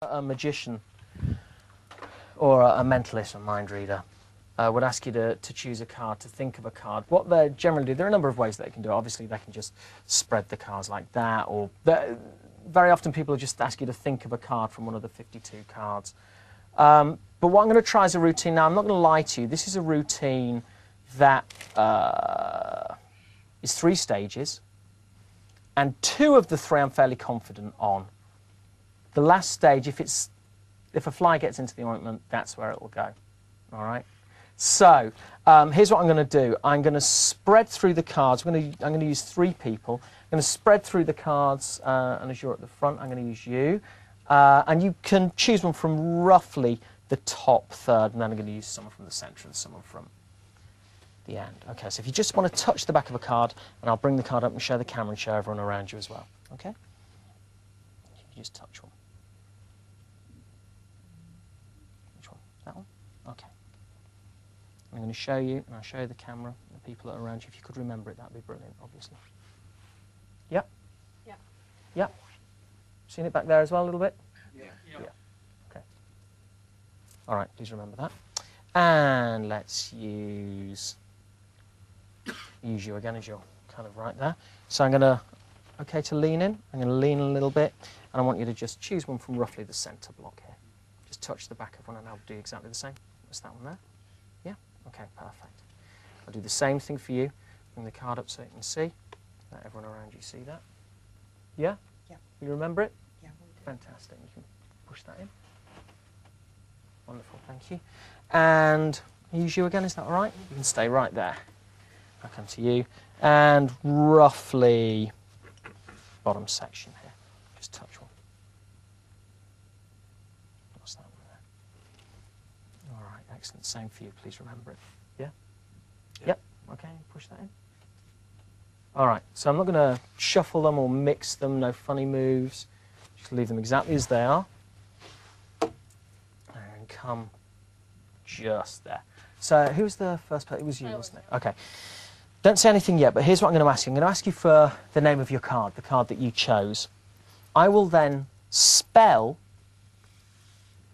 A magician or a mentalist or mind reader would ask you to choose a card, to think of a card. What they generally do, there are a number of ways they can do it. Obviously, they can just spread the cards like that, or very often people will just ask you to think of a card from one of the 52 cards. But what I'm going to try as a routine now, I'm not going to lie to you, this is a routine that is 3 stages, and 2 of the 3 I'm fairly confident on. The last stage, if a fly gets into the ointment, that's where it will go. All right. So here's what I'm going to do. I'm going to spread through the cards. I'm going to use 3 people. I'm going to spread through the cards, and as you're at the front, I'm going to use you. And you can choose one from roughly the top third, and then I'm going to use someone from the centre and someone from the end. Okay. So if you just want to touch the back of a card, and I'll bring the card up and show the camera and show everyone around you as well. Okay. You just touch one. That one? Okay. I'm going to show you, and I'll show you the camera, the people that are around you. If you could remember it, that would be brilliant, obviously. Yep? Yeah. Yep. Seen it back there as well a little bit? Yeah. Yeah. Okay. All right, please remember that. And let's use you again as you're kind of right there. So I'm going to, okay to lean in. I'm going to lean a little bit, and I want you to just choose one from roughly the centre block here. Just touch the back of one and I'll do exactly the same. What's that one there? Yeah? Okay, perfect. I'll do the same thing for you. Bring the card up so you can see. Let everyone around you see that. Yeah? Yeah. You remember it? Yeah, we'll do. Fantastic. You can push that in. Wonderful, thank you. And use you again, is that all right? You can stay right there. I'll come to you. And roughly bottom section here. Just touch one. That one there. All right, excellent. Same for you. Please remember it. Yeah? Yep. Okay, push that in. All right, so I'm not going to shuffle them or mix them, no funny moves. Just leave them exactly as they are. And come just there. So who's the first person? It was you, wasn't it? Okay. Don't say anything yet, but here's what I'm going to ask you. I'm going to ask you for the name of your card, the card that you chose. I will then spell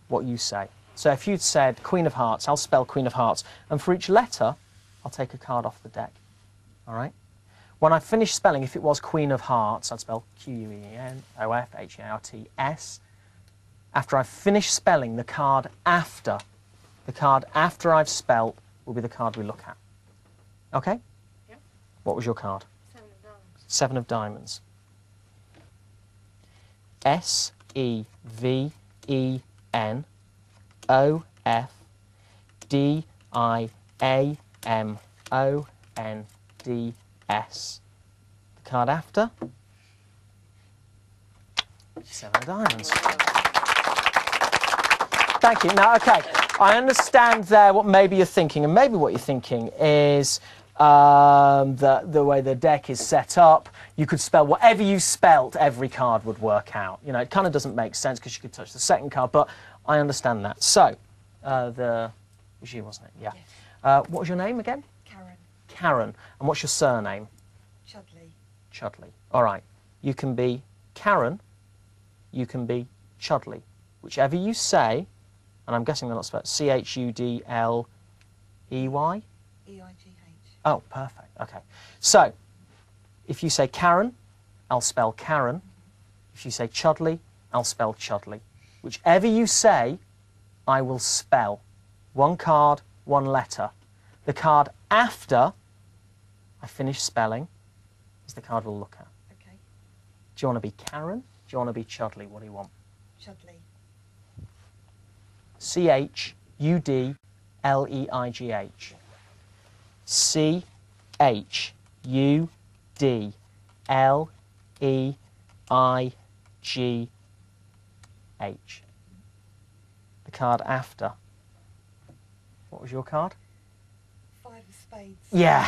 what you say. So if you'd said Queen of Hearts, I'll spell Queen of Hearts. And for each letter, I'll take a card off the deck. All right? When I finish spelling, if it was Queen of Hearts, I'd spell Q-U-E-N-O-F-H-A-R-T-S. After I've finished spelling, the card after I've spelt will be the card we look at. Okay? Yeah. What was your card? 7 of diamonds. 7 of diamonds. S-E-V-E-N-O-F-D-I-A-M-O-N-D-S. The card after? 7 of diamonds. Thank you. Now, okay, I understand there what maybe you're thinking, and maybe what you're thinking is the way the deck is set up, you could spell whatever you spelt, every card would work out. You know, it kind of doesn't make sense because you could touch the second card, but I understand that. So, it was you, wasn't it? Yeah. Yes. What was your name again? Karen. Karen. And what's your surname? Chudley. Chudley. All right. You can be Karen, you can be Chudley. Whichever you say, and I'm guessing they're not spelled C-H-U-D-L-E-Y? E-I-G-H. Oh, perfect. Okay. So, if you say Karen, I'll spell Karen. If you say Chudley, I'll spell Chudley. Whichever you say, I will spell. 1 card, 1 letter. The card after I finish spelling is the card we'll look at. Okay. Do you want to be Karen? Do you want to be Chudley? What do you want? Chudley. C-H-U-D-L-E-I-G-H. C-H-U-D-L-E-I-G-H. The card after. What was your card? 5 of spades. Yeah.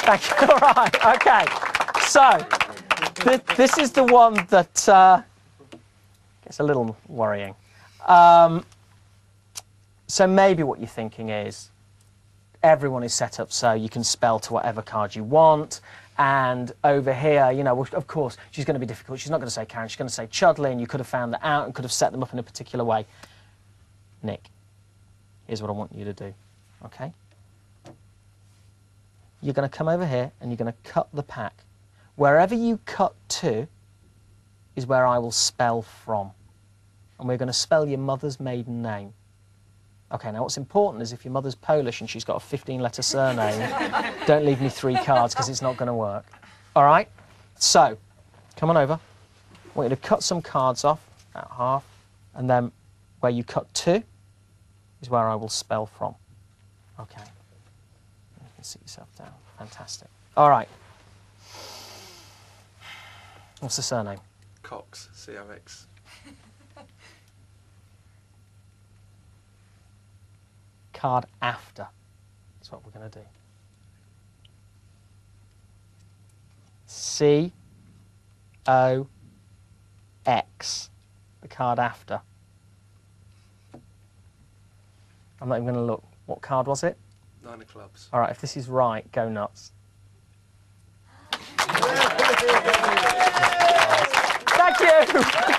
Thank you. All right. Okay. So this is the one that gets a little worrying. So maybe what you're thinking is everyone is set up so you can spell to whatever card you want, And over here, you know, well, of course, she's going to be difficult. She's not going to say Karen. She's going to say Chudley, and you could have found that out and could have set them up in a particular way. Nick, here's what I want you to do, okay? You're going to come over here and you're going to cut the pack. Wherever you cut to is where I will spell from. And we're going to spell your mother's maiden name. Okay, now what's important is if your mother's Polish and she's got a 15-letter surname, don't leave me 3 cards because it's not going to work. All right? So, come on over. I want you to cut some cards off, about half, and then where you cut to is where I will spell from. Okay. You can sit yourself down. Fantastic. All right. What's the surname? Cox, C-O-X. Card after. That's what we're going to do. C-O-X. The card after. I'm not even going to look. What card was it? 9 of clubs. All right, if this is right, go nuts. Thank you!